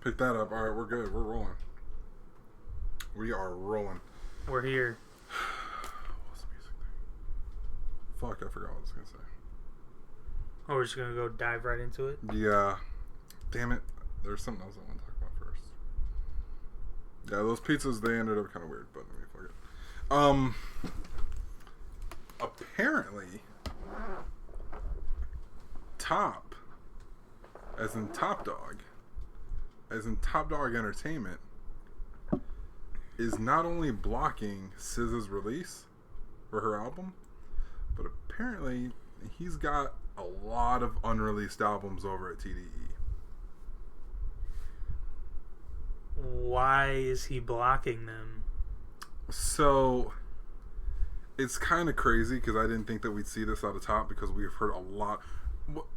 Pick that up. All right, we're good. We're rolling. We are rolling. We're here. What's the music thing? Fuck, I forgot what I was going to say. Oh, we're just going to go dive right into it? Yeah. Damn it. There's something else I want to talk about first. Yeah, those pizzas, they ended up kind of weird, but let me fuck it. Apparently, Top, as in Top Dog, as in Top Dog Entertainment, is not only blocking SZA's release for her album, but apparently he's got a lot of unreleased albums over at TDE. Why is he blocking them? So, it's kind of crazy because I didn't think that we'd see this out of Top because we've heard a lot.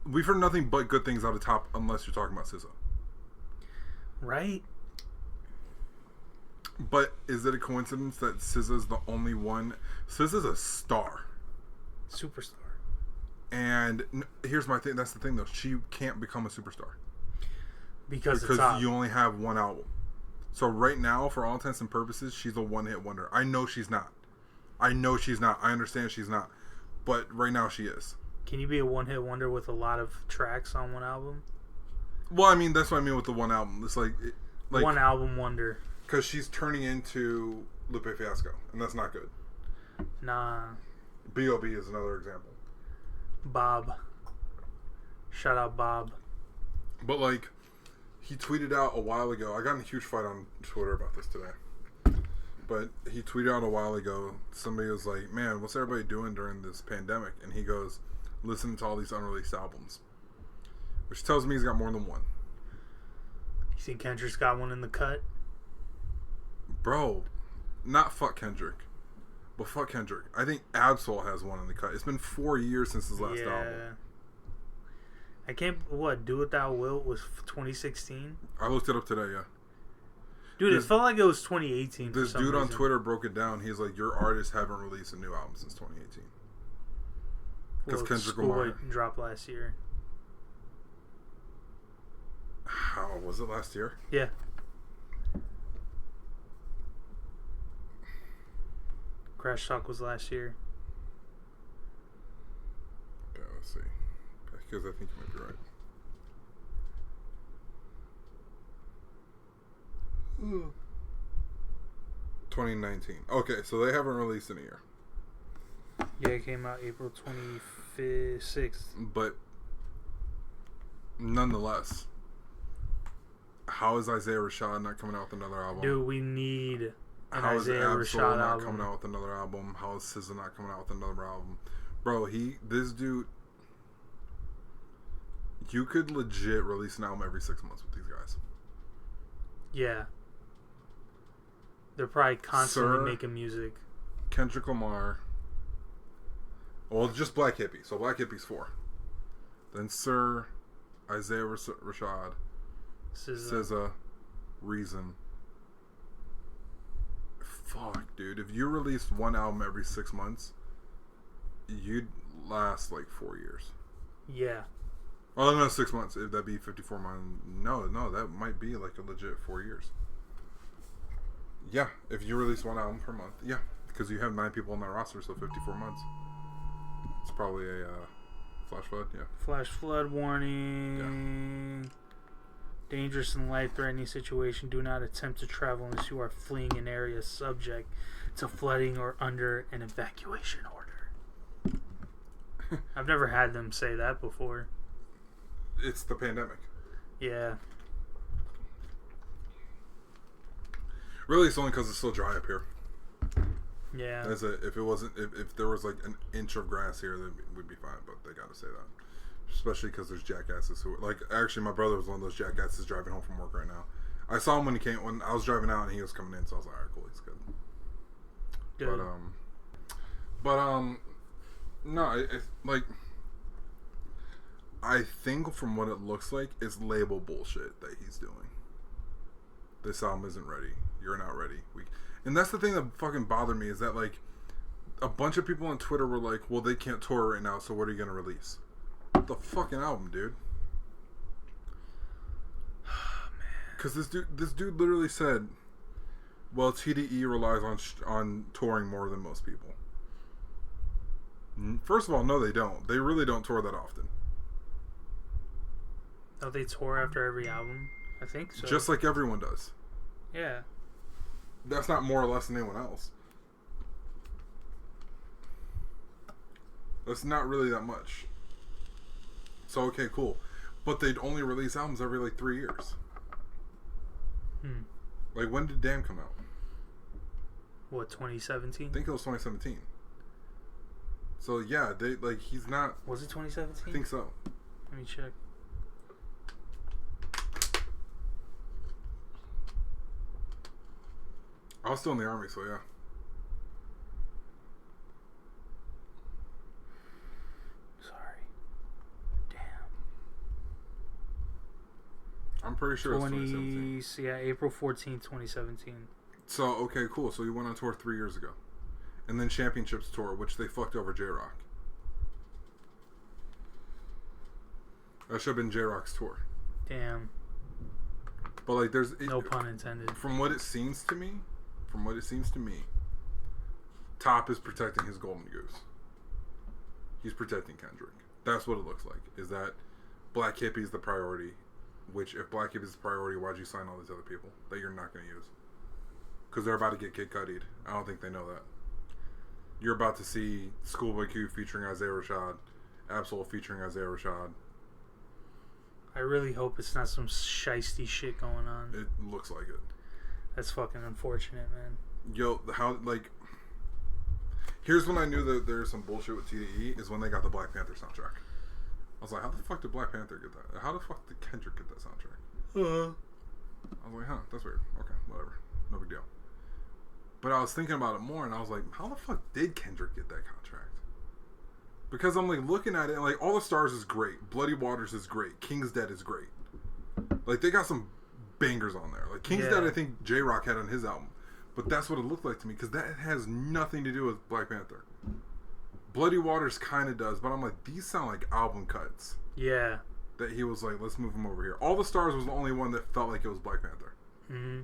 We've heard nothing but good things out of Top unless you're talking about SZA. Right? But is it a coincidence that SZA's the only one? SZA's a star. Superstar. And here's my thing. That's the thing, though. She can't become a superstar. Because you only have one album. So right now, for all intents and purposes, she's a one-hit wonder. I know she's not. I understand she's not. But right now she is. Can you be a one-hit wonder with a lot of tracks on one album? Well, I mean, that's what I mean with the one album. It's like one album wonder. Because she's turning into Lupe Fiasco, and that's not good. Nah. B.O.B. is another example. Bob. Shout out Bob. But, like, he tweeted out a while ago. I got in a huge fight on Twitter about this today. But he tweeted out a while ago. Somebody was like, man, what's everybody doing during this pandemic? And he goes, listen to all these unreleased albums. Which tells me he's got more than one. You think Kendrick's got one in the cut? Bro, not fuck Kendrick. But fuck Kendrick. I think Absol has one in the cut. It's been 4 years since his last album. I can't... What? Do What Thou Wilt was 2016? I looked it up today, yeah. Dude, it felt like it was 2018. This dude on Twitter broke it down. He's like, your artists haven't released a new album since 2018. Because Kendrick Lamar dropped last year. How was it last year? Yeah. Crash Talk was last year. Okay, let's see. Because I think you might be right. 2019. Okay, so they haven't released in a year. Yeah, it came out April 26th. But nonetheless, how is Isaiah Rashad not coming out with another album? Dude, we need an how Isaiah is Rashad not album. coming out with another album? How is SZA not coming out with another album? Bro, this dude, you could legit release an album every 6 months with these guys. Yeah. They're probably constantly making music. Kendrick Lamar. Well, just Black Hippie. So Black Hippie's 4. Then Sir, Isaiah Rashad, SZA, Reason. Fuck, dude. If you released one album every 6 months, you'd last like 4 years. Yeah. Oh, no, 6 months. If that'd be 54 months. No, that might be like a legit 4 years. Yeah, if you release one album per month. Yeah, because you have 9 people on that roster, so 54 months. It's probably a flash flood, yeah. Flash flood warning. Yeah. Dangerous and life-threatening situation. Do not attempt to travel unless you are fleeing an area subject to flooding or under an evacuation order. I've never had them say that before. It's the pandemic. Yeah. Really, it's only because it's still dry up here. Yeah. If there was like an inch of grass here, then we'd be fine. But they got to say that, especially because there's jackasses who like. Actually, my brother was one of those jackasses driving home from work right now. I saw him when I was driving out and he was coming in, so I was like, all right, cool, he's good. Good. No, like. I think from what it looks like, it's label bullshit that he's doing. This album isn't ready. You're not ready. And that's the thing that fucking bothered me is that like a bunch of people on Twitter were like, well, they can't tour right now, so what are you going to release? The fucking album, dude. Because this dude literally said, well, TDE relies on touring more than most people. First of all, no, they don't. They really don't tour that often. Oh, they tour after every album? I think so. Just like everyone does. Yeah. That's not more or less than anyone else. That's not really that much. So, okay, cool. But they'd only release albums every, like, 3 years. Like, when did Damn come out? What, 2017? I think it was 2017. So, yeah, they, like, he's not... Was it 2017? I think so. Let me check. I was still in the Army, so yeah. Sorry. Damn. I'm pretty sure it's 2017. Yeah, April 14th, 2017. So, okay, cool. So, he went on tour 3 years ago. And then Championships Tour, which they fucked over J-Rock. That should have been J-Rock's tour. Damn. But, like, there's... No pun intended. From what it seems to me, Top is protecting his golden goose. He's protecting Kendrick. That's what it looks like. Is that Black Hippie's the priority. Which, if Black Hippie's the priority, why'd you sign all these other people that you're not going to use? Because they're about to get Kid Cudi'd. I don't think they know that. You're about to see Schoolboy Q featuring Isaiah Rashad, Absol featuring Isaiah Rashad. I really hope it's not some shiesty shit going on. It looks like it. That's fucking unfortunate, man. Yo, how, like... Here's when I knew that there's some bullshit with TDE, is when they got the Black Panther soundtrack. I was like, how the fuck did Black Panther get that? How the fuck did Kendrick get that soundtrack? I was like, huh, that's weird. Okay, whatever. No big deal. But I was thinking about it more, and I was like, how the fuck did Kendrick get that contract? Because I'm, like, looking at it, and, like, All the Stars is great. Bloody Waters is great. King's Dead is great. Like, they got some bangers on there. Like, King's Dead, I think J-Rock had on his album. But that's what it looked like to me, because that has nothing to do with Black Panther. Bloody Waters kind of does, but I'm like, these sound like album cuts. Yeah. That he was like, let's move them over here. All the Stars was the only one that felt like it was Black Panther. Mm-hmm.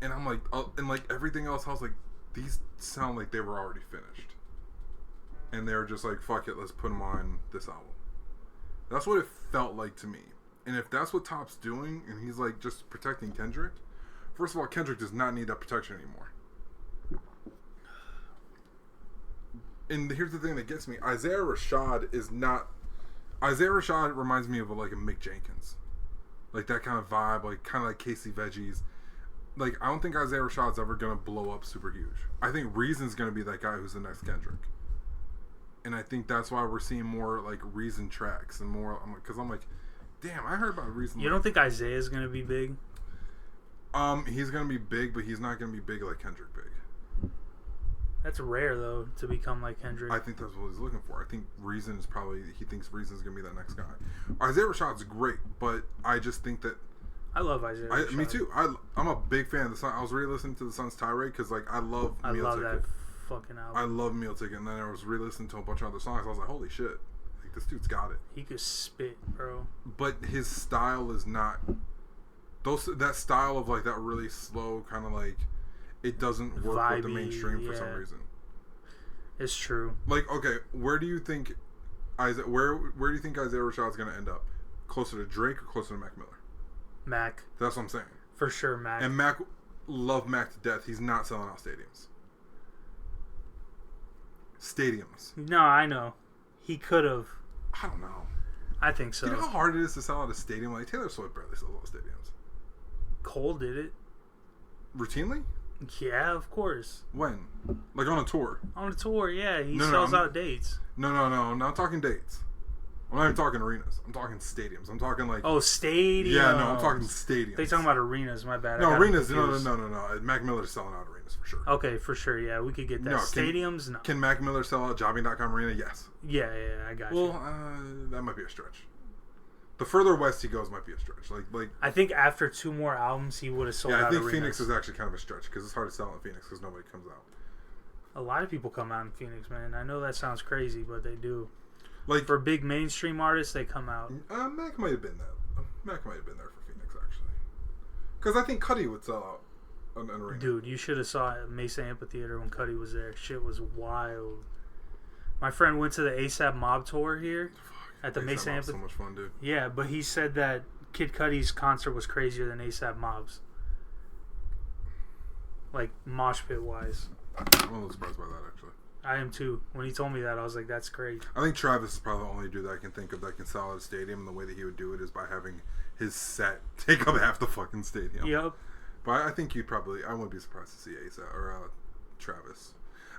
And I'm like, and like everything else, I was like, these sound like they were already finished. And they were just like, fuck it, let's put them on this album. That's what it felt like to me. And if that's what Top's doing, and he's like just protecting Kendrick, first of all, Kendrick does not need that protection anymore. And here's the thing that gets me. Isaiah Rashad is not... Isaiah Rashad reminds me of like a Mick Jenkins. Like that kind of vibe. Like kind of like Casey Veggies. Like I don't think Isaiah Rashad's ever going to blow up super huge. I think Reason's going to be that guy who's the next Kendrick. And I think that's why we're seeing more like Reason tracks and more... Because I'm like, damn, I heard about Reason. You don't think Isaiah's going to be big? He's going to be big, but he's not going to be big like Kendrick big. That's rare, though, to become like Kendrick. I think that's what he's looking for. I think Reason is probably... He thinks Reason's going to be that next guy. Isaiah Rashad's great, but I just think that... I love Isaiah Rashad. Me too. I'm a big fan of the Sun. I was re-listening to the Sun's Tirade because, like, I love Meal Ticket. I love that fucking album. I love Meal Ticket, and then I was re-listening to a bunch of other songs. I was like, holy shit. Like, this dude's got it. He could spit, bro. But his style is not... That style of, like, that really slow kind of, like... It doesn't work Vibey, with the mainstream for some reason. It's true. Like, okay, where do you think Isaiah Rashad's gonna end up? Closer to Drake or closer to Mac Miller? Mac. That's what I'm saying. For sure, Mac. And Mac, love Mac to death. He's not selling out stadiums. No, I know. He could have. I don't know. I think so. Do you know how hard it is to sell out a stadium? Like Taylor Swift barely sells out stadiums. Cole did it. Routinely? Yeah, of course. When? Like on a tour? On a tour, yeah. He sells out dates. No. I'm not talking dates. I'm not even talking arenas. I'm talking stadiums. I'm talking like... Oh, stadiums. Yeah, no, I'm talking stadiums. They talking about arenas, my bad. No, arenas. No. Mac Miller's selling out arenas for sure. Okay, for sure, yeah. We could get that. No, stadiums, no. Can Mac Miller sell out Jobbing.com arena? Yes. Yeah, I got you. Well, that might be a stretch. The further west he goes might be a stretch. Like I think after 2 more albums, he would have sold out arenas. Yeah, I think Phoenix is actually kind of a stretch because it's hard to sell in Phoenix because nobody comes out. A lot of people come out in Phoenix, man. I know that sounds crazy, but they do. Like for big mainstream artists, they come out. Mac might have been there. Mac might have been there for Phoenix, actually. Because I think Cuddy would sell out an arena. Dude, you should have saw it at Mesa Amphitheater when Cuddy was there. Shit was wild. My friend went to the ASAP Mob tour here at the Mesa Amphitheater. So much fun, dude. Yeah, but he said that Kid Cudi's concert was crazier than ASAP Mob's. Like, mosh pit wise. I'm a little surprised by that, actually. I am too. When he told me that, I was like, that's great. I think Travis is probably the only dude that I can think of that can sell out a stadium, and the way that he would do it is by having his set take up half the fucking stadium. Yep. But I think you'd probably... I wouldn't be surprised to see Asa or Travis.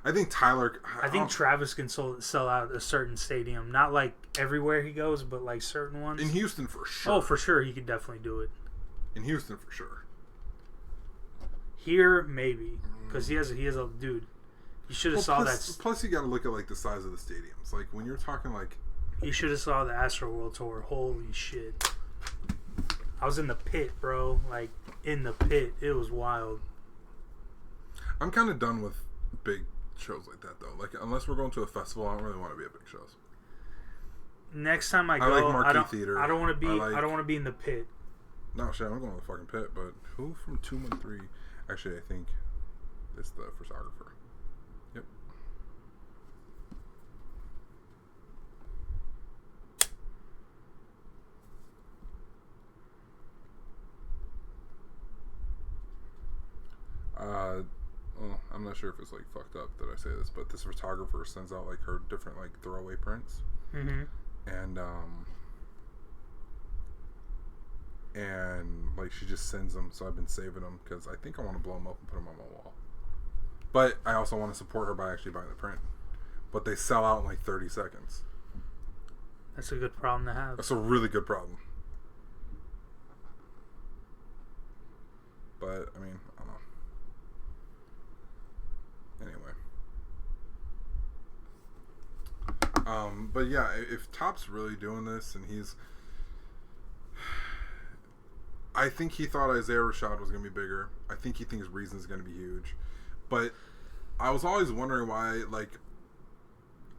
I think Tyler... I think Travis can sell out a certain stadium. Not like everywhere he goes, but like certain ones. In Houston, for sure. Oh, for sure. He could definitely do it. In Houston, for sure. Here, maybe. Because he has a... Dude, you should have saw that... Plus, you got to look at like the size of the stadiums. Like, when you're talking like... You should have saw the Astro World Tour. Holy shit. I was in the pit, bro. Like, in the pit. It was wild. I'm kind of done with big shows like that, though. Like, unless we're going to a festival, I don't really want to be at big shows. Next time I go, like marquee theater. I don't want to be. I don't want to be in the pit. No, shit, I'm going to the fucking pit. But who from 213? Actually, I think it's the photographer. Yep. Well, I'm not sure if it's like fucked up that I say this, but this photographer sends out like her different like throwaway prints, and like she just sends them. So I've been saving them because I think I want to blow them up and put them on my wall. But I also want to support her by actually buying the print. But they sell out in like 30 seconds. That's a good problem to have. That's a really good problem. But I mean, I don't know. Anyway. But yeah, if Top's really doing this and he's... I think he thought Isaiah Rashad was going to be bigger. I think he thinks Reason's going to be huge. But I was always wondering why, like,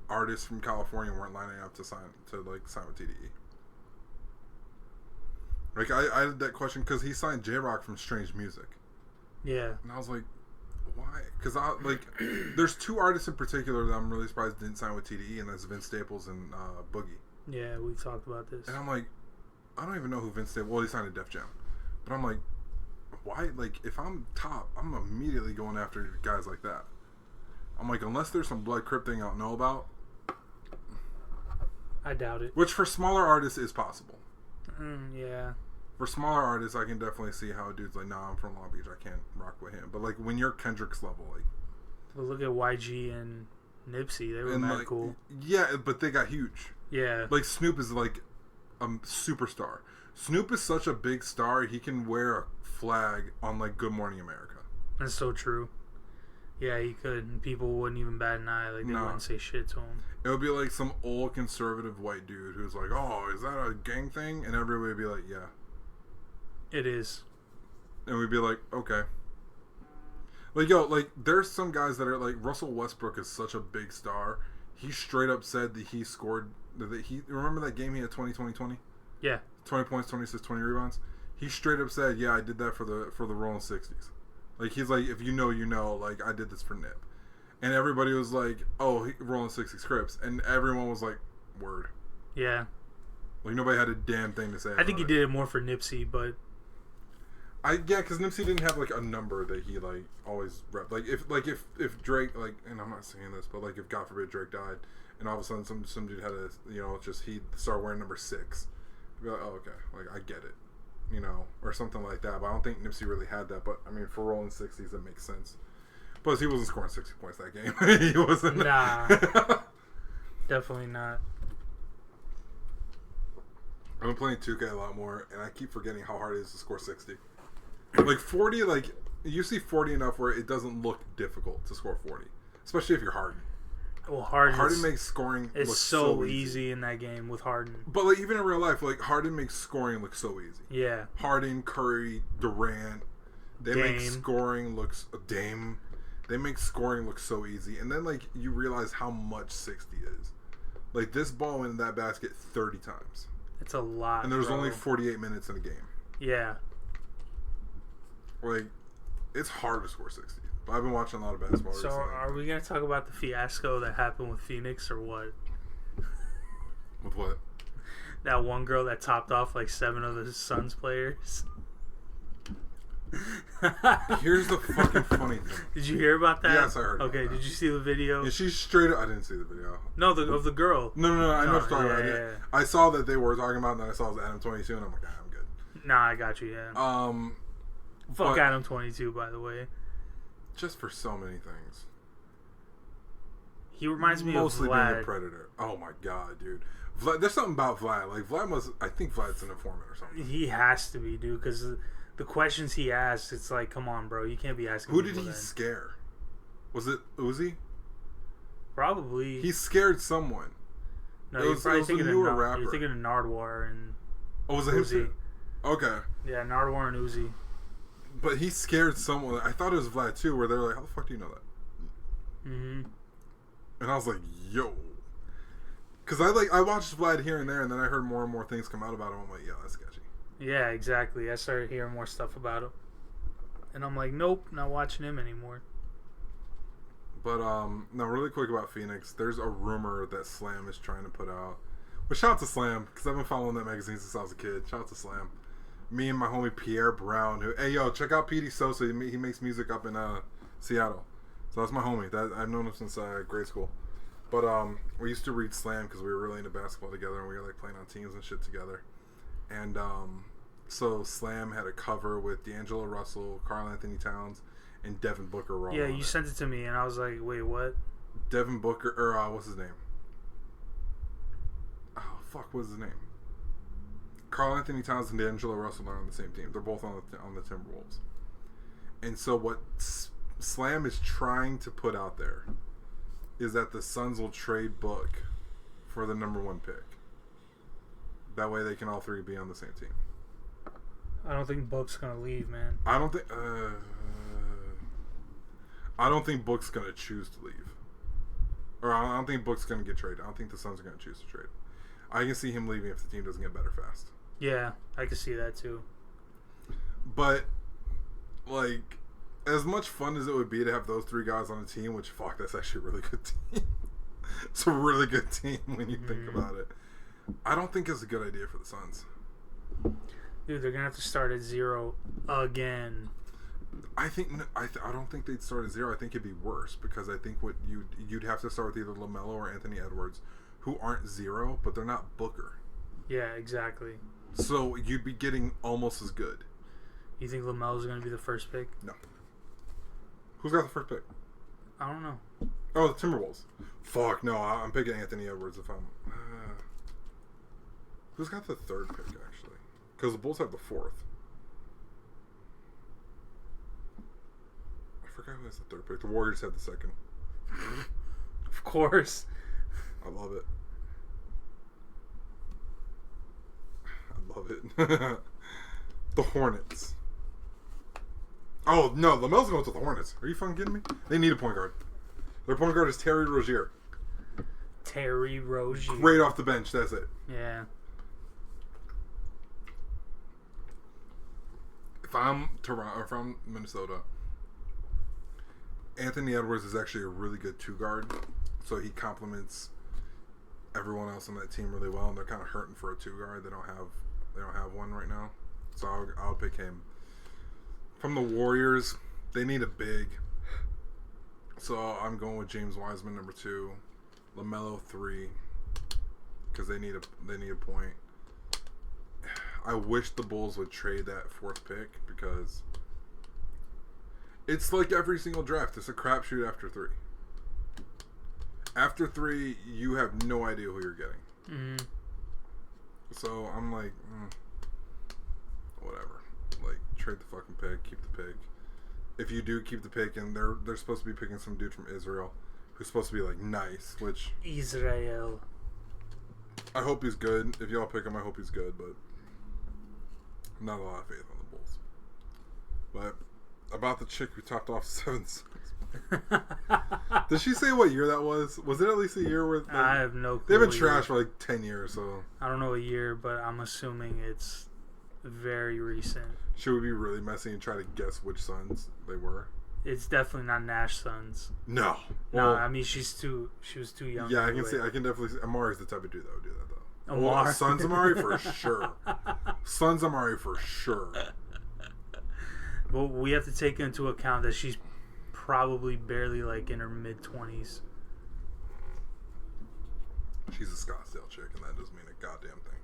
artists from California weren't lining up to sign with TDE. Like, I had that question because he signed J-Rock from Strange Music. Yeah. And I was like, why? Because there's two artists in particular that I'm really surprised didn't sign with TDE, and that's Vince Staples and Boogie. Yeah, we talked about this. And I'm like, I don't even know who Vince Staples. Well, he signed to Def Jam, but I'm like, why? Like, if I'm Top, I'm immediately going after guys like that. I'm like, unless there's some Blood Crip thing I don't know about. I doubt it. Which for smaller artists is possible. Yeah. For smaller artists, I can definitely see how a dude's like, nah, I'm from Long Beach, I can't rock with him. But like when you're Kendrick's level, like, well, look at YG and Nipsey, they were mad like, cool. Yeah, but they got huge. Yeah. Like Snoop is like a superstar. Snoop is such a big star, he can wear a flag on like Good Morning America. That's so true. Yeah, he could, and people wouldn't even bat an eye. Like, they wouldn't say shit to him. It would be like some old conservative white dude who's like, oh, is that a gang thing? And everybody would be like, yeah. It is. And we'd be like, okay. Like, yo, like, there's some guys that are like, Russell Westbrook is such a big star. He straight up said that he scored, remember that game he had 20-20-20? Yeah. 20 points, 20 assists, 20 rebounds? He straight up said, yeah, I did that for the Rolling 60s. Like, he's like, if you know, you know, like, I did this for Nip. And everybody was like, oh, Rolling 60s Crips. And everyone was like, word. Yeah. Like, nobody had a damn thing to say I think he did it more for Nipsey, but... Yeah, because Nipsey didn't have, like, a number that he, like, always repped. Like, if Drake, like, and I'm not saying this, but, like, if, God forbid, Drake died, and all of a sudden some dude had a, you know, just, he started wearing number 6. You'd be like, oh, okay. Like, I get it. You know, or something like that. But I don't think Nipsey really had that. But, I mean, for Rolling 60s, it makes sense. Plus, he wasn't scoring 60 points that game. He wasn't. Nah. Definitely not. I've been playing 2K a lot more, and I keep forgetting how hard it is to score 60. Like, 40, like, you see 40 enough where it doesn't look difficult to score 40. Especially if you're Harden. Well, Harden makes scoring look so easy in that game with Harden. But, like, even in real life, like, Harden makes scoring look so easy. Yeah. Harden, Curry, Durant, they make scoring looks... Dame... They make scoring look so easy. And then, like, you realize how much 60 is. Like, this ball went in that basket 30 times. It's a lot, and there's only 48 minutes in a game. Yeah. Like, it's hard to score 60. But I've been watching a lot of basketball So recently. are we going to talk about the fiasco that happened with Phoenix or what? With what? That one girl that topped off like 7 of the Suns players. Here's the fucking funny thing. Did you hear about that? Yes, I heard. Okay, did you see the video? Yeah, she's straight up. I didn't see the video. No, of the girl. No. I know what you're talking about. Yeah. I saw that they were talking about, and then I saw it was Adam 22, and I'm like, I'm good. Nah, I got you. Yeah. Fuck Adam 22, by the way. Just for so many things. He reminds me mostly of Vlad. being a predator. Oh my god, dude. Vlad, there's something about Vlad. Like I think Vlad's an informant or something. He has to be, dude, because the questions he asks, it's like, come on, bro, you can't be asking. Who did he scare? Was it Uzi? Probably. He scared someone. No, you're probably thinking of rapper. You're thinking of Nardwuar and. Oh, was it Uzi. him? Okay. Yeah, Nardwuar and Uzi. But he scared someone. I thought it was Vlad too, where they were like, "How the fuck do you know that?" Mm-hmm. And I was like, "Yo," because I watched Vlad here and there, and then I heard more and more things come out about him. I'm like, "Yeah, that's sketchy." Yeah, exactly. I started hearing more stuff about him, and I'm like, "Nope, not watching him anymore." But no, really quick about Phoenix. There's a rumor that Slam is trying to put out. Well, shout out to Slam because I've been following that magazine since I was a kid. Shout out to Slam. Me and my homie Pierre Brown, who, hey yo, check out Petey Sosa. He makes music up in Seattle. So that's my homie. That I've known him since grade school. But we used to read Slam because we were really into basketball together, and we were like playing on teams and shit together. And so Slam had a cover with D'Angelo Russell, Karl Anthony Towns, and Devin Booker. Were all yeah, on you it. sent it to me, and I was like, wait, what? Devin Booker, or what's his name? Oh fuck, what's his name? Karl Anthony Towns and D'Angelo Russell are on the same team. They're both on the Timberwolves. And so what Slam is trying to put out there is that the Suns will trade Book for the number 1 pick. That way they can all three be on the same team. I don't think Book's gonna leave, man. I don't think Book's gonna choose to leave. Or I don't think Book's gonna get traded. I don't think the Suns are gonna choose to trade. I can see him leaving if the team doesn't get better fast. Yeah, I can see that too. But, like, as much fun as it would be to have those 3 guys on a team, which, fuck, that's actually a really good team. It's a really good team when you think about it. I don't think it's a good idea for the Suns. Dude, they're going to have to start at 0 again. I don't think they'd start at 0. I think it'd be worse because I think what you'd have to start with either LaMelo or Anthony Edwards, who aren't 0, but they're not Booker. Yeah, exactly. So you'd be getting almost as good. You think LaMelo's going to be the first pick? No. Who's got the first pick? I don't know. Oh, the Timberwolves. Fuck, no, I'm picking Anthony Edwards if I'm... who's got the 3rd pick, actually? Because the Bulls have the 4th. I forgot who has the 3rd pick. The Warriors have the 2nd. Of course. I love it. The Hornets. Oh, no, LaMelo's going to the Hornets. Are you fucking kidding me? They need a point guard. Their point guard is Terry Rozier. Terry Rozier. Great off the bench, that's it. Yeah. If I'm Toronto, or if I'm Minnesota, Anthony Edwards is actually a really good 2-guard. So he complements everyone else on that team really well, and they're kind of hurting for a 2-guard. They don't have one right now, so I'll pick him. From the Warriors, they need a big, so I'm going with James Wiseman number 2, LaMelo 3, because they need a point. I wish the Bulls would trade that 4th pick because it's like every single draft. It's a crapshoot after 3. After 3, you have no idea who you're getting. Mm-hmm. So I'm like, whatever. Like, trade the fucking pick, keep the pick. If you do keep the pick, and they're supposed to be picking some dude from Israel who's supposed to be like nice, which Israel. I hope he's good. If y'all pick him, I hope he's good, but not a lot of faith on the Bulls. But about the chick who topped off 7 Suns. Did she say what year that was? Was it at least a year where I have no clue. They've been trash for like 10 years, so I don't know a year, but I'm assuming it's very recent. Should we be really messy and try to guess which Suns they were? It's definitely not Nash Suns. No. No, I mean she was too young. Yeah, I can definitely see. Amari's the type of dude that would do that though. Amari. Well, Suns Amari for sure. Suns Amari for sure. But we have to take into account that she's probably barely like in her mid-20s. She's a Scottsdale chick, and that doesn't mean a goddamn thing.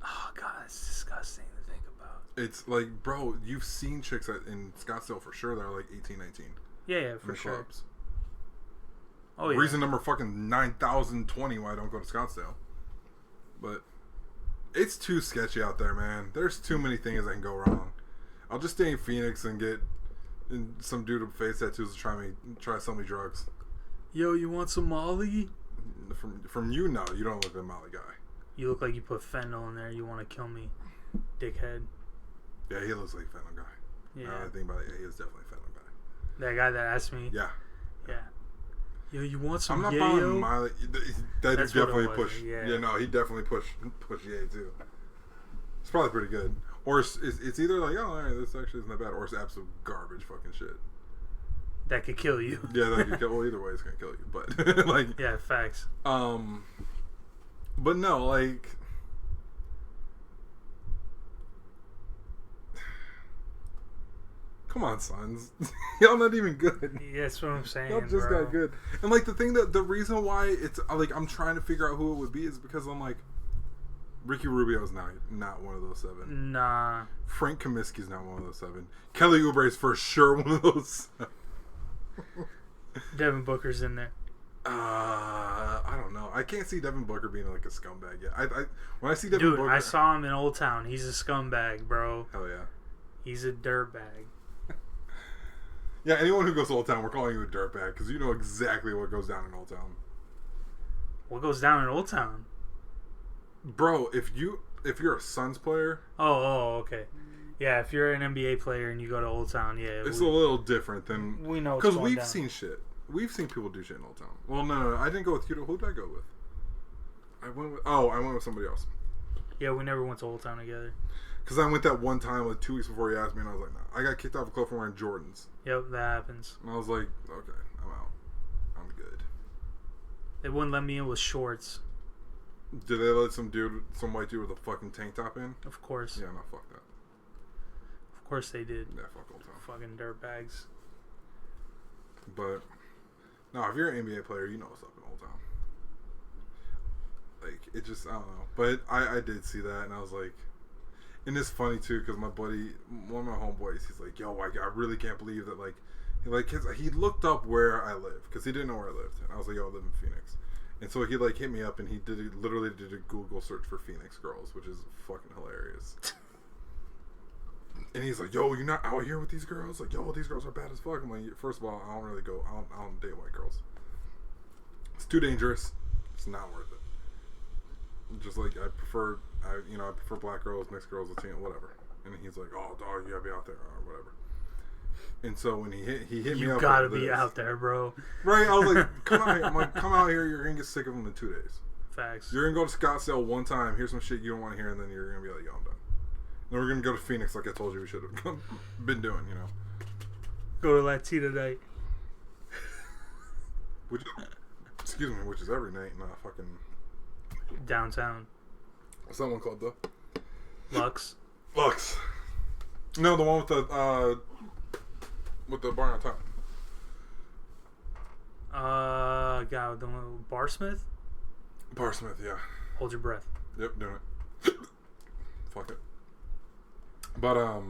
Oh god, it's disgusting to think about. It's like, bro, you've seen chicks in Scottsdale for sure that are like 18, 19. Yeah, for sure. Clubs. Oh yeah. Reason number fucking 9020 why I don't go to Scottsdale. But it's too sketchy out there, man. There's too many things that can go wrong. I'll just stay in Phoenix and get some dude with face tattoos to try to sell me drugs. Yo, you want some Molly? From you, no. You don't look like a Molly guy. You look like you put fentanyl in there. You want to kill me, dickhead. Yeah, he looks like a fentanyl guy. Yeah. I think about it. Yeah, he is definitely a fentanyl guy. That guy that asked me. Yeah. Yeah. Yo, you want some I'm not buying Miley. That definitely pushed. Yeah, no, he definitely pushed Ye too. It's probably pretty good. Or it's either like, oh, all right, this actually isn't that bad, or it's absolute garbage fucking shit. That could kill you. Yeah, that could kill. Well, either way, it's gonna kill you. But like, yeah, facts. But no, like, come on, Suns. Y'all not even good. Yeah, that's what I'm saying. Y'all just got good. And like the reason why it's like I'm trying to figure out who it would be is because I'm like, Ricky Rubio's not one of those 7. Nah. Frank Kaminsky's not one of those 7. Kelly Oubre's for sure one of those 7. Devin Booker's in there. I don't know. I can't see Devin Booker being like a scumbag yet. When I see Devin Booker, I saw him in Old Town. He's a scumbag, bro. Hell yeah. He's a dirtbag. Yeah, anyone who goes to Old Town, we're calling you a dirtbag because you know exactly what goes down in Old Town. What goes down in Old Town? Bro, if you're a Suns player... Oh, okay. Yeah, if you're an NBA player and you go to Old Town, yeah. It's a little different than... We know because we've seen shit. We've seen people do shit in Old Town. Well, no. I didn't go with you. Who did I go with? I went with somebody else. Yeah, we never went to Old Town together. Because I went that one time, like 2 weeks before he asked me, and I was like, nah. I got kicked off a club for wearing Jordans. Yep, that happens. And I was like, okay, I'm out. I'm good. They wouldn't let me in with shorts. Did they let some white dude with a fucking tank top in? Of course. Yeah, no, fuck that. Of course they did. Yeah, fuck Old Town. Fucking dirtbags. But, no, if you're an NBA player, you know what's up in Old Town. Like, it just, I don't know. But I did see that, and I was like, and it's funny, too, because my buddy, one of my homeboys, he's like, yo, I really can't believe that, like, he looked up where I live, because he didn't know where I lived. And I was like, yo, I live in Phoenix. And so he, like, hit me up, and he literally did a Google search for Phoenix girls, which is fucking hilarious. And he's like, yo, you're not out here with these girls? Like, yo, these girls are bad as fuck. I'm like, first of all, I don't really go, I don't date white girls. It's too dangerous. It's not worth it. Just like, I prefer black girls, mixed girls, Latino, whatever. And he's like, oh, dog, you gotta be out there, or whatever. And so when he hit me up, you gotta be out there, bro. Right? I was like, come out here. I'm like, come out here. You're gonna get sick of them in 2 days. Facts. You're gonna go to Scottsdale one time, hear some shit you don't want to hear, and then you're gonna be like, yo, I'm done. Then we're gonna go to Phoenix, like I told you we should have been doing, you know. Go to Latina night. Which is every night, not fucking downtown. What's that one called though? Lux. No, the one with the bar on top. God, the one with Barsmith? Barsmith, yeah. Hold your breath. Yep, doing it. Fuck it. But, oh,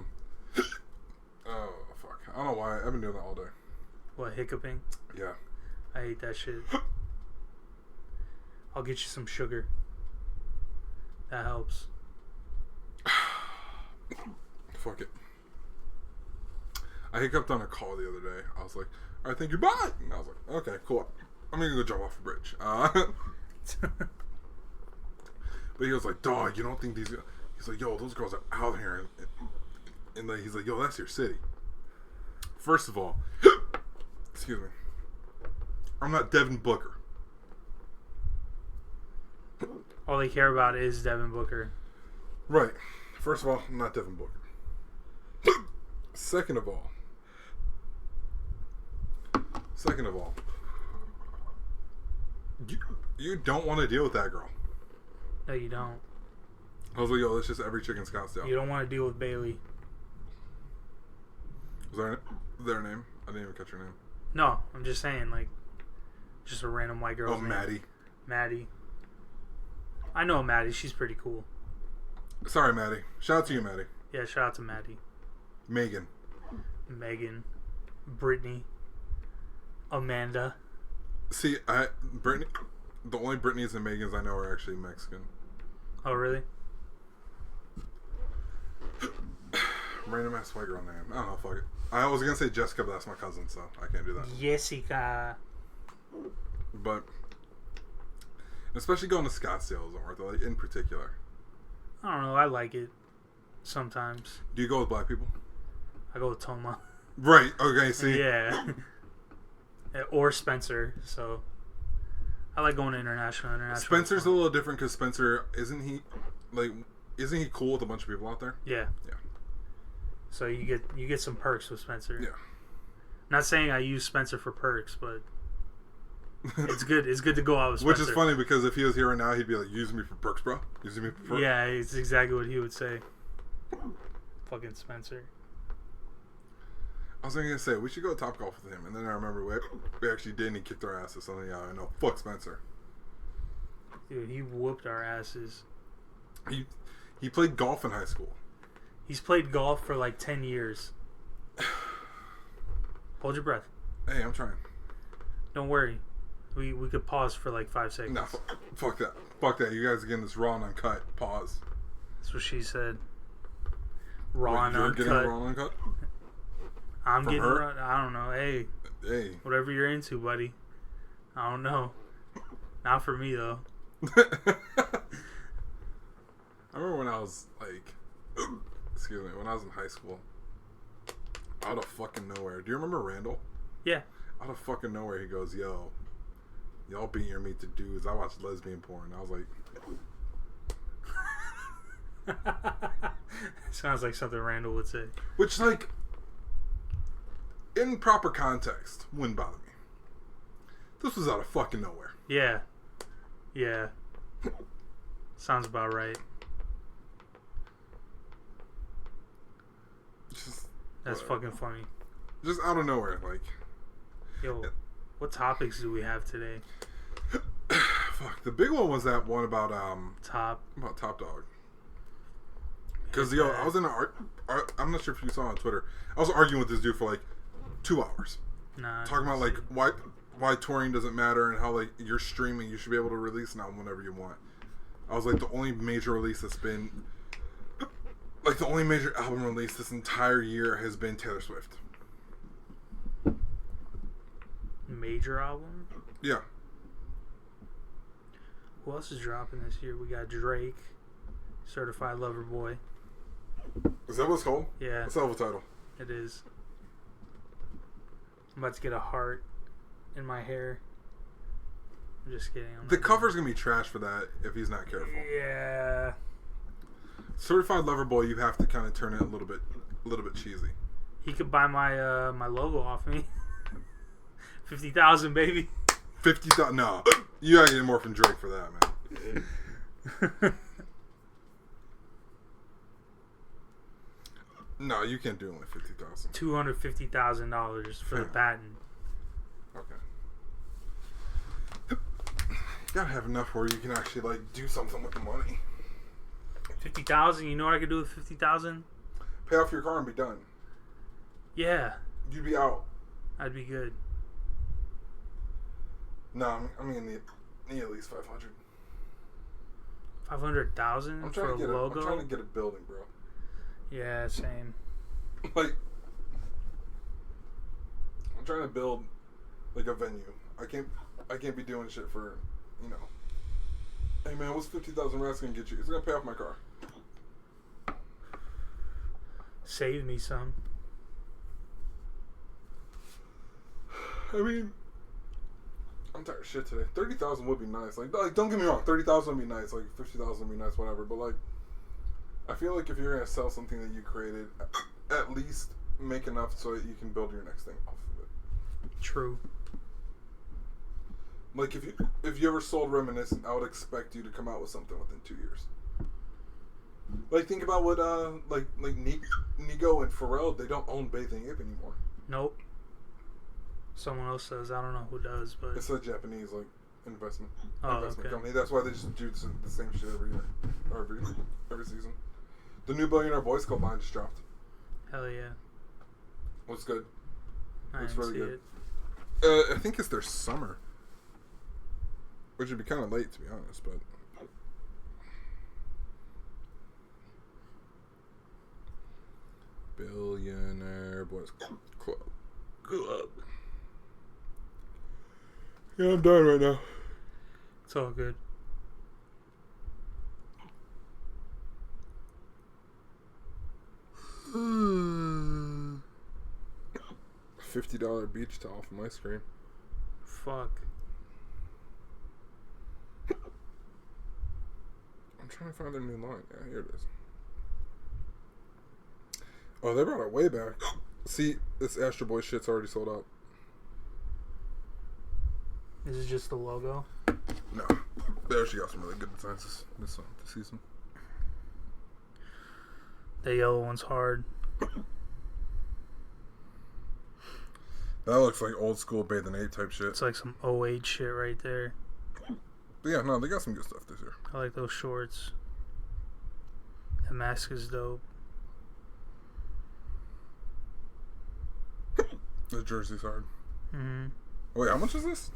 fuck. I don't know why. I've been doing that all day. What, hiccuping? Yeah. I hate that shit. I'll get you some sugar. That helps. Fuck it. I hiccuped on a call the other day. I was like, all right, thank you, bye! And I was like, okay, cool. I'm gonna go jump off a bridge. But he was like, dog, you don't think these... He's like, yo, those girls are out here. And he's like, yo, that's your city. First of all, excuse me, I'm not Devin Booker. All they care about is Devin Booker. Right. First of all, I'm not Devin Booker. Second of all, you don't want to deal with that girl. No, you don't. I was like, yo, that's just every chick in Scottsdale. You don't want to deal with Bailey. Was their name? I didn't even catch her name. No, I'm just saying, like, just a random white girl. Oh, Maddie. Maddie. I know Maddie. She's pretty cool. Sorry, Maddie. Shout out to you, Maddie. Yeah, shout out to Maddie. Megan. Brittany. Amanda. See, Brittany. The only Brittany's and Megans I know are actually Mexican. Oh, really? Random ass white girl name. I don't know. Fuck it. I was gonna say Jessica, but that's my cousin, so I can't do that. Jessica. But especially going to Scottsdale isn't worth it. Like in particular. I don't know. I like it. Sometimes. Do you go with black people? I go with Toma. Right. Okay. See. Yeah. Or Spencer. So I like going to international. Spencer's a little different because Spencer isn't he cool with a bunch of people out there? Yeah. Yeah. So you get some perks with Spencer. Yeah. Not saying I use Spencer for perks, but it's good. It's good to go out with Spencer. Which is funny because if he was here right now, he'd be like, "Using me for perks, bro. Using me for perks." Yeah, it's exactly what he would say. Fucking Spencer. I was gonna say we should go to Topgolf with him, and then I remember we actually did, and he kicked our asses. So yeah, I know. Fuck Spencer. Dude, he whooped our asses. He played golf in high school. He's played golf for like 10 years. Hold your breath. Hey, I'm trying. Don't worry. We could pause for like 5 seconds. No, fuck that. Fuck that. You guys are getting this raw and uncut. Pause. That's what she said. Raw and uncut. You're getting raw and uncut? I'm From getting her? raw. I don't know. Hey. Whatever you're into, buddy. I don't know. Not for me, though. I remember when I was like... Excuse me. When I was in high school. Out of fucking nowhere. Do you remember Randall? Yeah. Out of fucking nowhere, he goes, "Yo, y'all beat your meat to dudes. I watch lesbian porn." I was like... Sounds like something Randall would say. Which, like, in proper context, wouldn't bother me. This was out of fucking nowhere. Yeah. Yeah. Sounds about right. That's fucking funny. Just out of nowhere, like... Yo, what topics do we have today? Fuck, the big one was that one about Top Dog. Because yo, I was in I'm not sure if you saw on Twitter. I was arguing with this dude for like 2 hours. Nah. Talking about like why touring doesn't matter and how like you're streaming, you should be able to release an album whenever you want. I was like, the only major release that's been like the only major album release this entire year has been Taylor Swift. Major album? Yeah. Who else is dropping this year? We got Drake, Certified Lover Boy. Is that what it's called? Yeah. That's a hell of a title. It is. I'm about to get a heart in my hair. I'm just kidding. The cover's gonna be trash for that if he's not careful. Yeah. Certified Lover Boy, you have to kind of turn it a little bit cheesy. He could buy my my logo off me. 50,000, baby. 50,000? No, you gotta get more from Drake for that, man. No, you can't do only 50,000. $250,000 for the patent. Okay. You gotta have enough where you can actually like do something with the money. 50,000. You know what I could do with 50,000? Pay off your car and be done. Yeah. You'd be out. I'd be good. No, I'm gonna need at least 500. 500,000 for a logo. I'm trying to get a building, bro. Yeah, same. Like, I'm trying to build like a venue. I can't be doing shit for, you know. Hey man, what's 50,000 rats gonna get you? It's gonna pay off my car. Save me some. I mean, I'm tired of shit today. 30,000 would be nice. Like, don't get me wrong. 30,000 would be nice. Like, 50,000 would be nice, whatever. But like, I feel like if you're gonna sell something that you created, at least make enough so that you can build your next thing off of it. True. Like if you ever sold Reminiscent, I would expect you to come out with something within 2 years. Like think about what like Nigo and Pharrell, they don't own Bathing Ape anymore. Nope. Someone else does. I don't know who does, but it's a Japanese like investment okay. company. That's why they just do the same shit every year or every season. The new Billionaire Boys Club line just dropped. Hell yeah. Looks good. I Looks didn't really see good. it. I think it's their summer, which would be kind of late to be honest, but. Billionaire Boys Club. Yeah, I'm dying right now. It's all good. $50 beach towel for my screen. Fuck. I'm trying to find their new line. Yeah, here it is. Oh, they brought it way back. See, this Astro Boy shit's already sold out. Is it just the logo? No. They actually got some really good designs this season. The yellow one's hard. That looks like old school Bathing Ape type shit. It's like some 08 shit right there. But yeah, no, they got some good stuff this year. I like those shorts. The mask is dope. The jersey's hard. Mm-hmm. Wait, how much is this?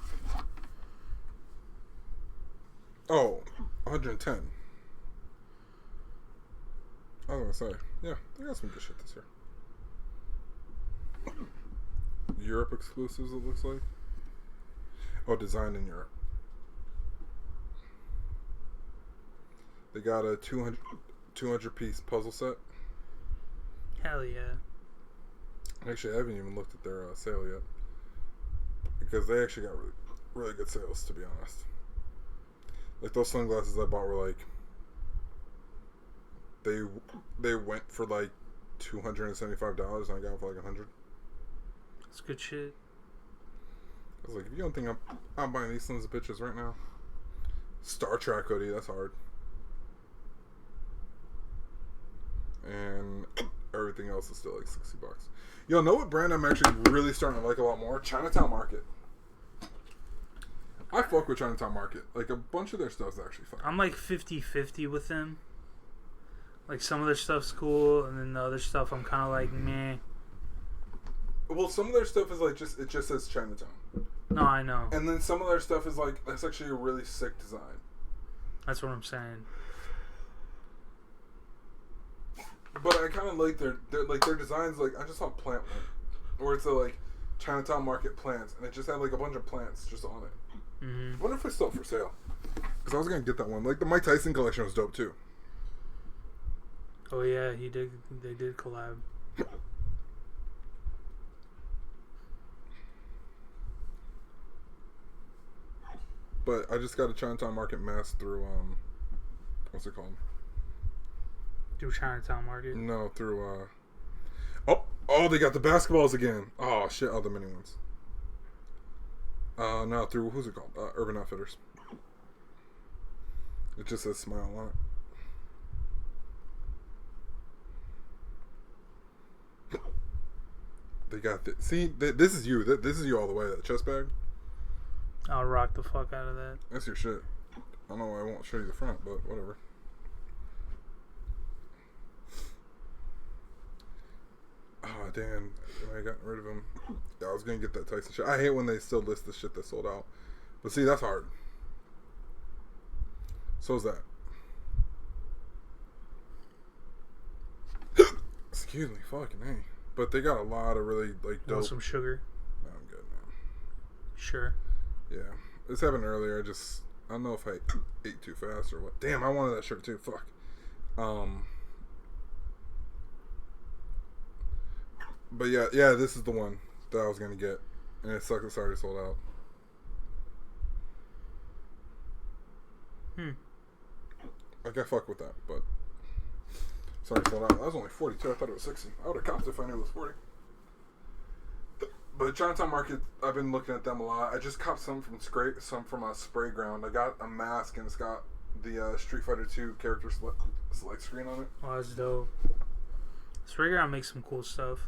Oh, 110. I was gonna say, yeah, they got some good shit this year. Europe exclusives, it looks like. Oh, designed in Europe. They got a 200 piece puzzle set. Hell yeah. Actually, I haven't even looked at their sale yet. Because they actually got really good sales, to be honest. Like, those sunglasses I bought were like... They went for like $275 and I got them for like $100. That's good shit. I was like, if you don't think I'm buying these sons of bitches right now. Star Trek hoodie, that's hard. And everything else is still like $60. Yo, know what brand I'm actually really starting to like a lot more? Chinatown Market. I fuck with Chinatown Market. Like, a bunch of their stuff's actually fun. I'm like 50-50 with them. Like, some of their stuff's cool, and then the other stuff I'm kind of like, meh. Well, some of their stuff is like, it just says Chinatown. No, I know. And then some of their stuff is like, that's actually a really sick design. That's what I'm saying. But I kind of like their designs. Like, I just saw a plant one, where it's a like Chinatown Market plants, and it just had like a bunch of plants just on it. Mm-hmm. I wonder if it's still for sale. Because I was gonna get that one. Like the Mike Tyson collection was dope too. Oh yeah, they did collab. But I just got a Chinatown Market mask through what's it called? Through Chinatown Market? No, through oh, they got the basketballs again. Oh shit, oh, the mini ones. No, through who's it called? Urban Outfitters. It just says Smile on it. They got this. See, this is you. This is you all the way. That chest bag. I'll rock the fuck out of that. That's your shit. I don't know why I won't show you the front, but whatever. Oh, damn. I got rid of him. Yeah, I was going to get that Tyson shit. I hate when they still list the shit that sold out. But see, that's hard. So's that. Excuse me. Fucking hey. But they got a lot of really, like, dope. Want some sugar? No, I'm good now. Sure. Yeah. This happened earlier. I don't know if I ate too fast or what. Damn, I wanted that shirt too. Fuck. But yeah, this is the one that I was gonna get, and it sucks it's already sold out. Hmm. Like, I fuck with that, but Sorry, sold out. That was only 42. I thought it was 60. I would have copped if I knew it was 40. But Chinatown Market, I've been looking at them a lot. I just copped some from Spray Ground. I got a mask and it's got the Street Fighter 2 character select screen on it. Oh, that's dope. Spray Ground makes some cool stuff.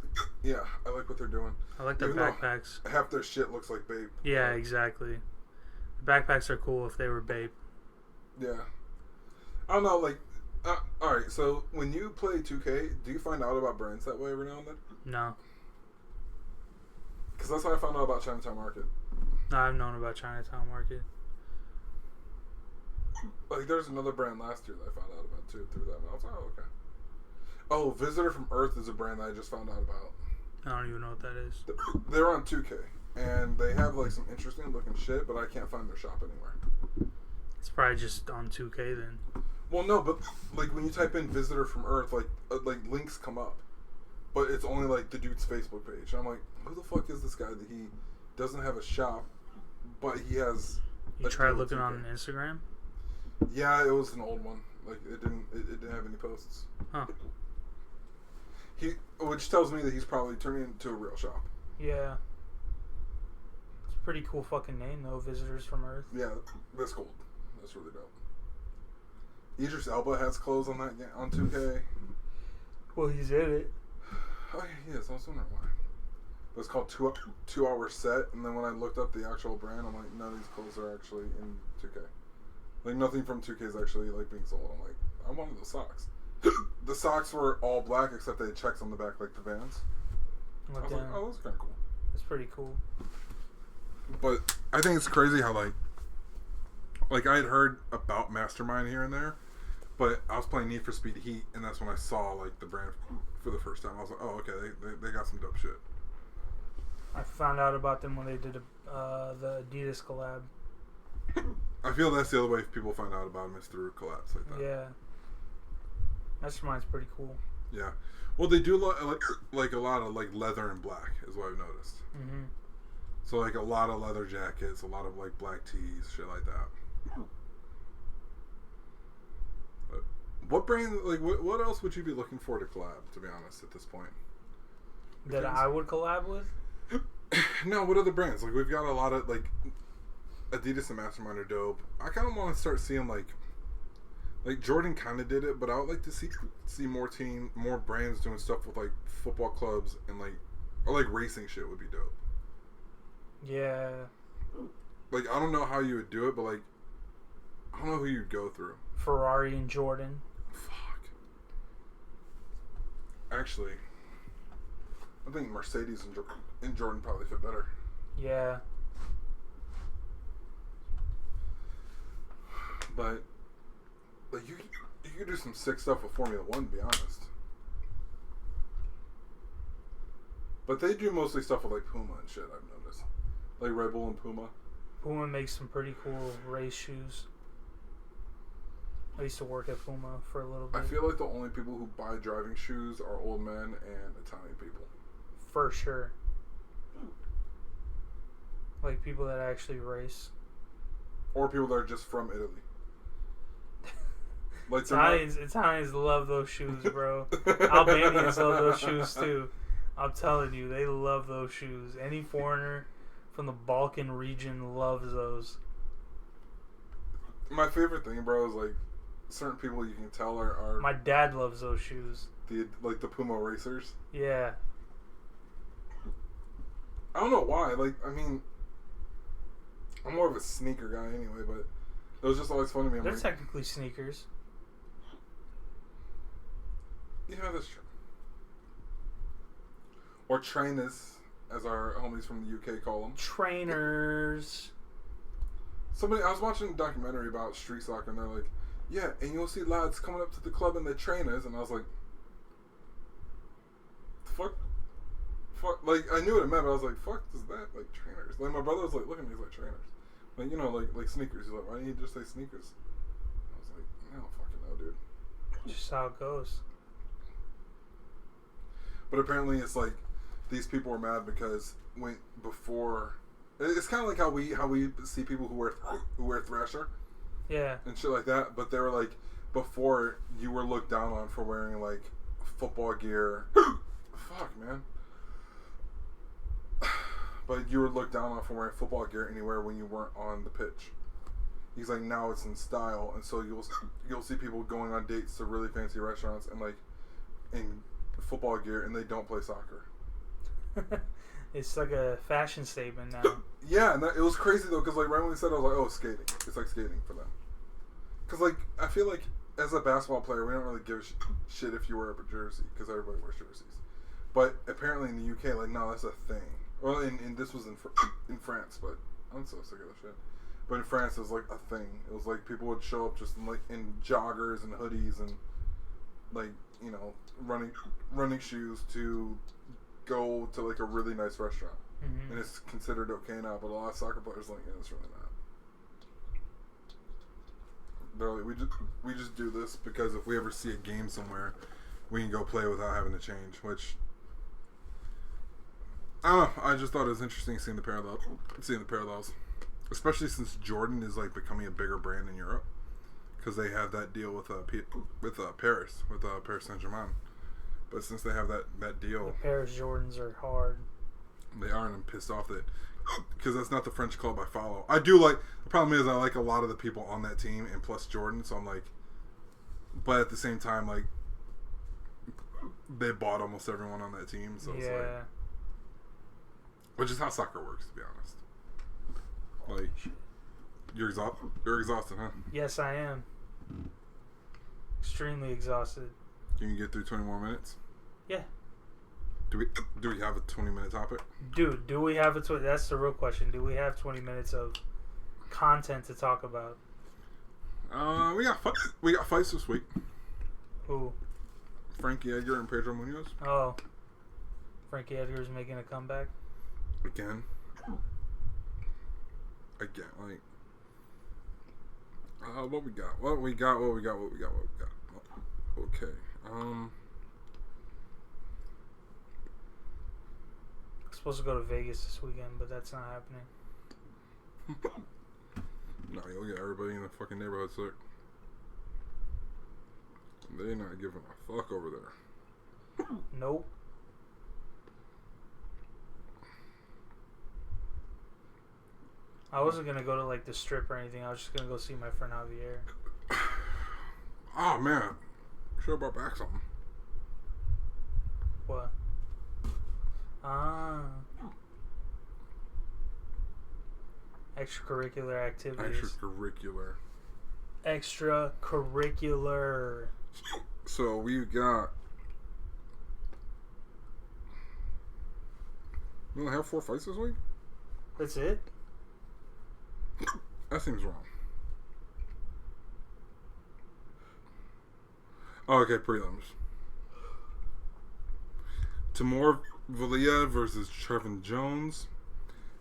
Yeah, I like what they're doing. I like their backpacks. Half their shit looks like Bape. Yeah, exactly. The backpacks are cool if they were Bape. Yeah. I don't know, like, alright, so when you play 2K, do you find out about brands that way every now and then? No. Because that's how I found out about Chinatown Market. No, I've known about Chinatown Market. Like, there's another brand last year that I found out about, too, through them. I was like, oh, okay. Oh, Visitor from Earth is a brand that I just found out about. I don't even know what that is. They're on 2K, and they have, like, some interesting looking shit, but I can't find their shop anywhere. It's probably just on 2K then. Well, no, but, like, when you type in Visitor from Earth, like links come up. But it's only, like, the dude's Facebook page. And I'm like, who the fuck is this guy that he doesn't have a shop, but he has... You tried looking on Instagram? Yeah, it was an old one. Like, it didn't have any posts. Huh. Which tells me that he's probably turning it into a real shop. Yeah. It's a pretty cool fucking name, though. Visitors from Earth. Yeah, that's cool. That's really dope. Idris Elba has clothes on that game, on 2K. Well, he's in it. Oh, yeah, he is. I was wondering why. But it's called 2 Hour Set, and then when I looked up the actual brand, I'm like, none of these clothes are actually in 2K. Like, nothing from 2K is actually, like, being sold. I'm like, I wanted the socks. The socks were all black, except they had checks on the back, like the Vans. I was like, oh, that's kind of cool. That's pretty cool. But I think it's crazy how, like I had heard about Mastermind here and there, but I was playing Need for Speed Heat, and that's when I saw, like, the brand for the first time. I was like, oh, okay, they got some dope shit. I found out about them when they did the Adidas collab. I feel that's the other way people find out about them is through collabs like that. Yeah. Mastermind's pretty cool. Yeah. Well, they do like a lot of, like, leather and black is what I've noticed. Mm-hmm. So, like, a lot of leather jackets, a lot of, like, black tees, shit like that. But what brand, like, what else would you be looking for to collab, to be honest, at this point? That I would collab with? No, what other brands? Like, we've got a lot of, like, Adidas and Mastermind are dope. I kind of want to start seeing, like Jordan kind of did it, but I would like to see more brands doing stuff with, like, football clubs and, like, or, like, racing shit would be dope. Yeah. Like, I don't know how you would do it, but, like, I don't know who you'd go through. Ferrari and Jordan. Fuck. Actually, I think Mercedes and Jordan probably fit better. Yeah. But, like, you could do some sick stuff with Formula One, to be honest. But they do mostly stuff with, like, Puma and shit, I've noticed. Like Red Bull and Puma. Puma makes some pretty cool race shoes. I used to work at Puma for a little bit. I feel like the only people who buy driving shoes are old men and Italian people. For sure. Like people that actually race. Or people that are just from Italy. Like Italians love those shoes, bro. Albanians love those shoes too. I'm telling you, they love those shoes. Any foreigner from the Balkan region loves those. My favorite thing, bro, is, like, certain people you can tell are my dad loves those shoes. The Puma racers. Yeah. I don't know why. Like, I mean, I'm more of a sneaker guy anyway, but it was just always fun to me. They're technically sneakers. Yeah, that's true. Or trainers, as our homies from the UK call them. Trainers. I was watching a documentary about street soccer, and they're like, yeah, and you'll see lads coming up to the club in their trainers, and I was like, fuck, like, I knew what it meant, but I was like, fuck is that, like, trainers? Like, my brother was like, look at me, he's like, trainers. Like, you know, like sneakers. He's like, why didn't you just say sneakers? I was like, I don't fucking know, dude. Just how it goes. But apparently it's like, these people were mad because before it's kind of like how we see people who wear Thrasher, yeah, and shit like that. But they were like, before you were looked down on for wearing like football gear. Fuck, man. But you were looked down on for wearing football gear anywhere when you weren't on the pitch. He's like, now it's in style, and so you'll see people going on dates to really fancy restaurants and like in football gear, and they don't play soccer. It's like a fashion statement now. Yeah, and it was crazy though, because like right when we said, I was like, oh, skating. It's like skating for them. Because like I feel like as a basketball player, we don't really give a shit if you wear up a jersey, because everybody wears jerseys. But apparently in the UK, like, no, that's a thing. Well, in this was in France, but I'm so sick of this shit. But in France, it was like a thing. It was like people would show up just in joggers and hoodies and like, you know, running shoes to go to like a really nice restaurant. Mm-hmm. And it's considered okay now, but a lot of soccer players are like, yeah, it's really not. They're like, we just do this because if we ever see a game somewhere, we can go play without having to change. Which I don't know. I just thought it was interesting seeing the parallels, especially since Jordan is like becoming a bigger brand in Europe because they have that deal with Paris Saint-Germain. But since they have that deal, the Paris Jordans are hard. They are, and I'm pissed off that because that's not the French club I follow. I do like. The problem is I like a lot of the people on that team, and plus Jordan. So I'm like, but at the same time, like they bought almost everyone on that team. So it's like, which is how soccer works, to be honest. Like, you're exhausted, huh? Yes, I am. Extremely exhausted. Can you get through 20 more minutes? Yeah. Do we have a 20-minute topic? Dude, do we have that's the real question. Do we have 20 minutes of content to talk about? We got fights this week. Who? Frankie Edgar and Pedro Munoz. Oh. Frankie Edgar's making a comeback? Again, like, what we got? Okay, supposed to go to Vegas this weekend, but that's not happening. No, you'll get everybody in the fucking neighborhood sick. They're not giving a fuck over there. Nope. I wasn't gonna go to like the strip or anything. I was just gonna go see my friend Javier. Oh man, should have brought back something. What? Extracurricular activities. Extracurricular. So we've got. We only have 4 fights this week? That's it? That seems wrong. Oh, okay, prelims. Timur Valia versus Trevin Jones.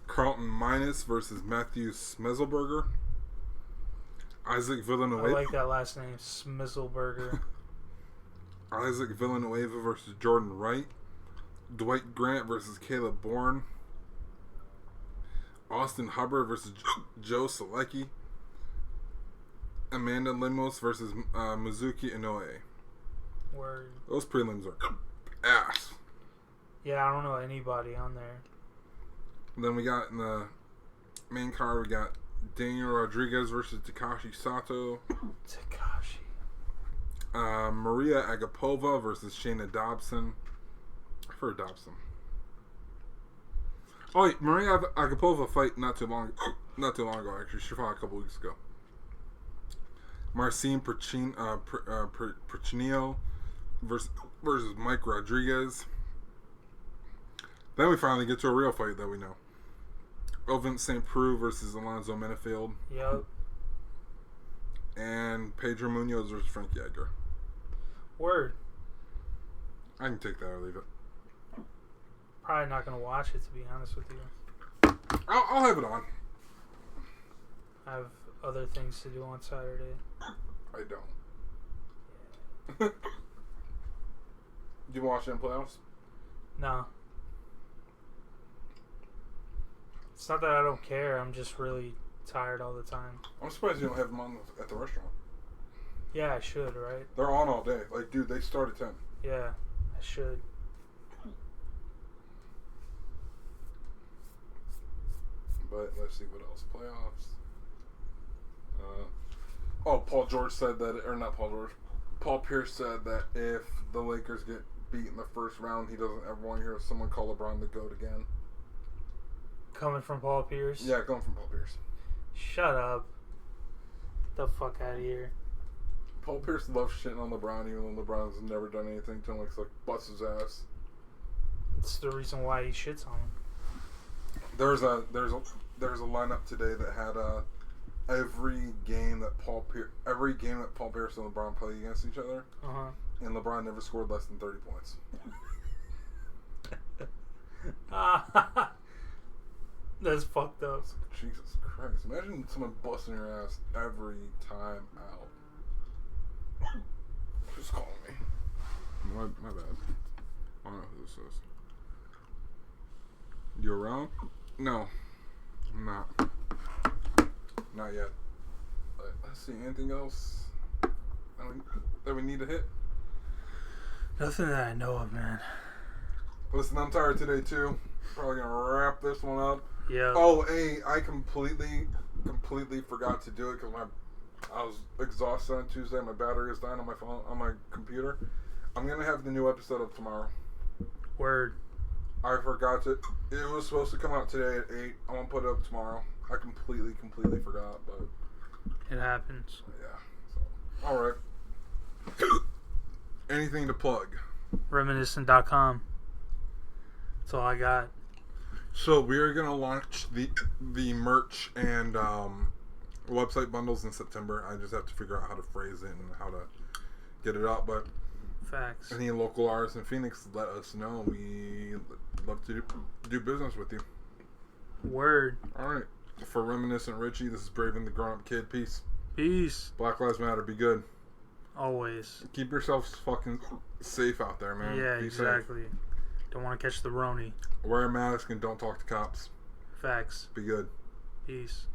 Carlton Minus versus Matthew Smezelberger. Isaac Villanueva. I like that last name, Smizzleburger. Isaac Villanueva versus Jordan Wright. Dwight Grant versus Caleb Bourne. Austin Hubbard versus Joe Selecki. Amanda Limos versus Mizuki Inoue. Word. Those prelims are ass. Yeah, I don't know anybody on there. Then we got in the main card, we got Daniel Rodriguez versus Takashi Sato. Takashi. Maria Agapova versus Shayna Dobson. I've heard Dobson. Oh wait, Maria Agapova fight not too long ago actually. She fought a couple weeks ago. Marcin Perchinio versus Mike Rodriguez. Then we finally get to a real fight that we know. Ovin St. Preux versus Alonzo Menefield. Yep. And Pedro Munoz versus Frankie Edgar. Word. I can take that or leave it. Probably not going to watch it, to be honest with you. I'll have it on. I have other things to do on Saturday. I don't. Do you watch it in playoffs? No. It's not that I don't care. I'm just really tired all the time. I'm surprised you don't have them on at the restaurant. Yeah, I should, right? They're on all day. Like, dude, they start at 10. Yeah, I should. But let's see what else. Playoffs. Paul George said that, or not Paul George. Paul Pierce said that if the Lakers get beat in the first round, he doesn't ever want to hear someone call LeBron the GOAT again. Coming from Paul Pierce? Yeah, coming from Paul Pierce. Shut up. Get the fuck out of here. Paul Pierce loves shitting on LeBron, even though LeBron's never done anything to him, like bust his ass. It's the reason why he shits on him. There's a lineup today that had every game that Paul Pierce and LeBron played against each other, and LeBron never scored less than 30 points. That's fucked up. Jesus Christ! Imagine someone busting your ass every time out. Who's calling me? My bad. I don't know who this is. You around? No, I'm not. Not yet. Let's see. Anything else that we need to hit? Nothing that I know of, man. Listen, I'm tired today too. Probably gonna wrap this one up. Yeah. Oh, hey, I completely forgot to do it because I was exhausted on Tuesday. My battery is dying on my phone, on my computer. I'm gonna have the new episode up tomorrow. Word. I forgot to. It was supposed to come out today at 8. I'm gonna put it up tomorrow. I completely forgot, but it happens. Yeah. So, all right. Anything to plug? Reminiscent.com. That's all I got. So we are gonna launch the merch and website bundles in September. I just have to figure out how to phrase it and how to get it out. But facts. Any local artists in Phoenix, let us know. We love to do business with you. Word. All right. For Reminiscent Richie, this is Braven the Grown Up Kid. Peace. Peace. Black Lives Matter. Be good. Always. Keep yourselves fucking safe out there, man. Yeah, Be exactly. safe. Don't want to catch the Roni. Wear a mask and don't talk to cops. Facts. Be good. Peace.